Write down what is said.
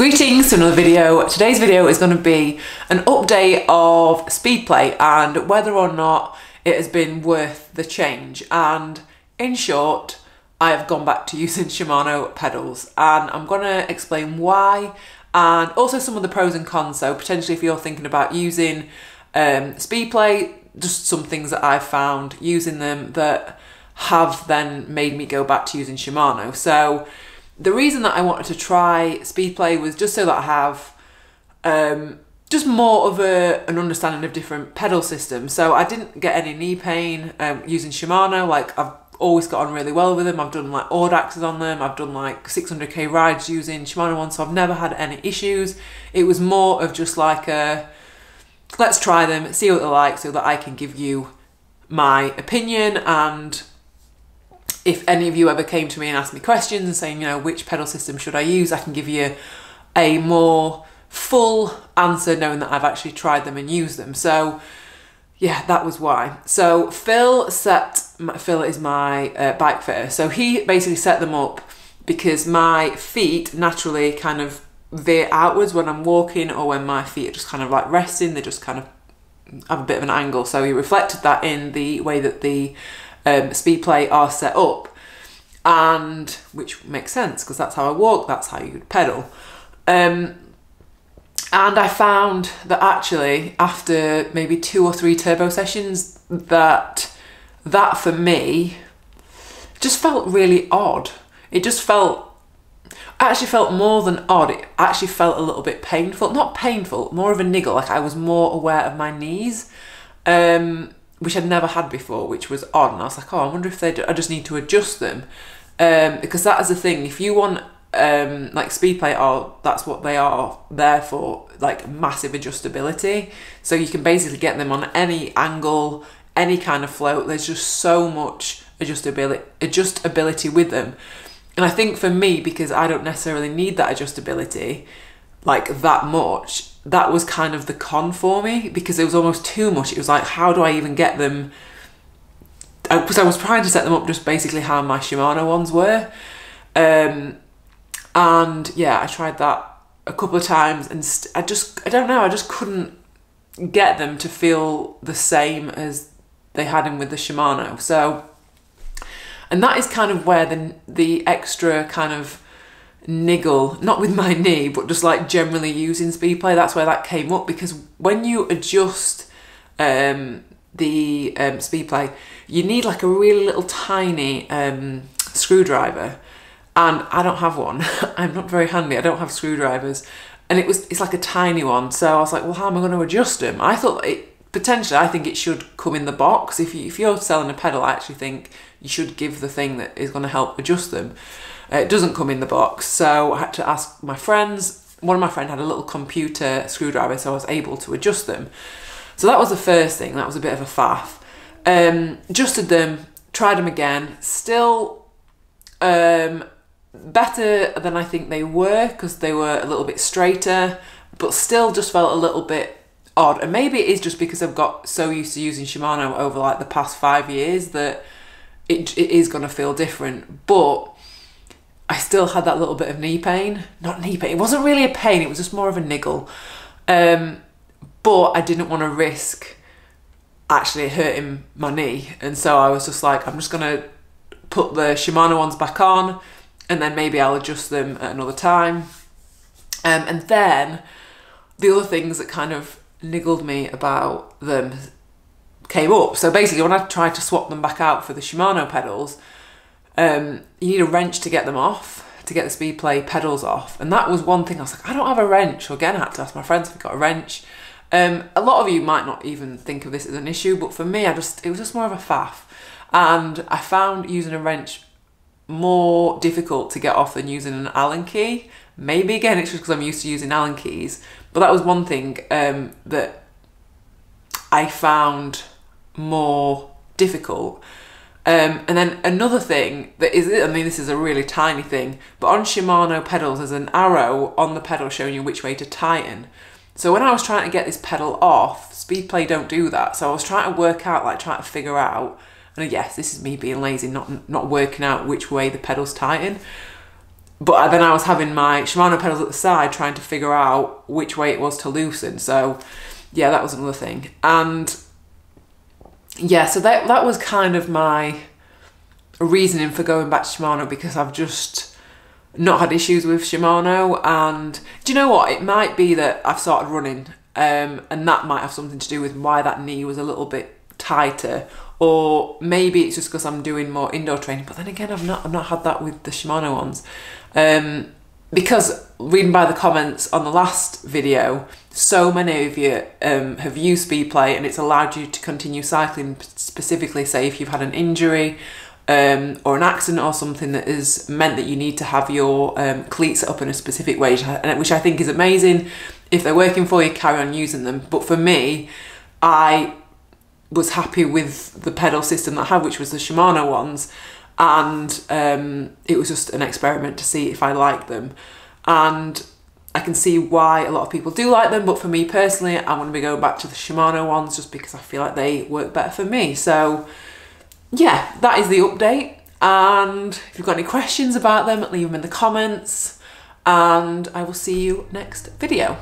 Greetings to another video. Today's video is going to be an update of Speedplay and whether or not it has been worth the change. And in short, I have gone back to using Shimano pedals and I'm going to explain why and also some of the pros and cons. So potentially if you're thinking about using Speedplay, just some things that I've found using them that have then made me go back to using Shimano. So the reason that I wanted to try Speedplay was just so that I have just more of an understanding of different pedal systems. So I didn't get any knee pain using Shimano. Like, I've always got on really well with them. I've done like Audaxes on them. I've done like 600k rides using Shimano ones, so I've never had any issues. It was more of just like a, let's try them, see what they're like, so that I can give you my opinion. And if any of you ever came to me and asked me questions and saying, you know, which pedal system should I use, I can give you a more full answer knowing that I've actually tried them and used them. So yeah, that was why. So Phil is my bike fitter. So he basically set them up because my feet naturally kind of veer outwards when I'm walking, or when my feet are just kind of like resting, they just kind of have a bit of an angle. So he reflected that in the way that the Speedplay are set up, and which makes sense because that's how I walk, that's how you pedal. And I found that actually after maybe 2 or 3 turbo sessions that for me just felt really odd. It just actually felt more than odd, it actually felt a little bit painful. Not painful, more of a niggle, like I was more aware of my knees, which I'd never had before, which was odd. And I was like, oh, I wonder if I just need to adjust them. Because that is the thing, if you want, like Speedplay that's what they are there for, like massive adjustability. So you can basically get them on any angle, any kind of float. There's just so much adjustability with them. And I think for me, because I don't necessarily need that adjustability like that much, that was kind of the con for me, because it was almost too much. It was like, how do I even get them? Because I was trying to set them up just basically how my Shimano ones were. And yeah, I tried that a couple of times and I don't know, I just couldn't get them to feel the same as they had them with the Shimano. So, and that is kind of where the extra kind of niggle, not with my knee, but just like generally using Speedplay, that's where that came up. Because when you adjust the Speedplay, you need like a really little tiny screwdriver, and I don't have one. I'm not very handy, I don't have screwdrivers, and it's like a tiny one. So I was like, well, how am I going to adjust them? I thought I think it should come in the box. If you're selling a pedal, I actually think you should give the thing that is going to help adjust them. It doesn't come in the box, so I had to ask my friends. One of my friends had a little computer screwdriver, so I was able to adjust them. So that was the first thing, that was a bit of a faff. Adjusted them, tried them again, still better than I think they were, because they were a little bit straighter, but still just felt a little bit odd. And maybe it is just because I've got so used to using Shimano over like the past 5 years that it is going to feel different. But I still had that little bit of knee pain. Not knee pain, it wasn't really a pain, it was just more of a niggle. But I didn't want to risk actually hurting my knee. And so I was just like, I'm just going to put the Shimano ones back on and then maybe I'll adjust them at another time. And then the other things that kind of niggled me about them came up. So basically when I tried to swap them back out for the Shimano pedals, you need a wrench to get them off, to get the Speedplay pedals off. And that was one thing I was like, I don't have a wrench. So again, I had to ask my friends if we got a wrench. A lot of you might not even think of this as an issue, but for me, it was just more of a faff. And I found using a wrench more difficult to get off than using an Allen key. Maybe again, it's just because I'm used to using Allen keys, but that was one thing that I found more difficult. And then another thing that is, I mean, this is a really tiny thing, but on Shimano pedals, there's an arrow on the pedal showing you which way to tighten. So when I was trying to get this pedal off, Speedplay don't do that. So I was trying to work out, like trying to figure out, and yes, this is me being lazy, not working out which way the pedals tighten. but then I was having my Shimano pedals at the side trying to figure out which way it was to loosen. So yeah, that was another thing. And yeah, so that was kind of my reasoning for going back to Shimano, because I've just not had issues with Shimano. And do you know what? It might be that I've started running, and that might have something to do with why that knee was a little bit tighter. Or maybe it's just because I'm doing more indoor training. But then again, I've not had that with the Shimano ones. Because reading by the comments on the last video, so many of you have used Speedplay and it's allowed you to continue cycling, specifically say if you've had an injury or an accident or something that has meant that you need to have your cleats set up in a specific way, which I think is amazing. If they're working for you, carry on using them. But for me, I was happy with the pedal system that I had, which was the Shimano ones, and it was just an experiment to see if I liked them. And I can see why a lot of people do like them, but for me personally, I'm going to be going back to the Shimano ones just because I feel like they work better for me. So yeah, that is the update, and if you've got any questions about them, leave them in the comments, and I will see you next video.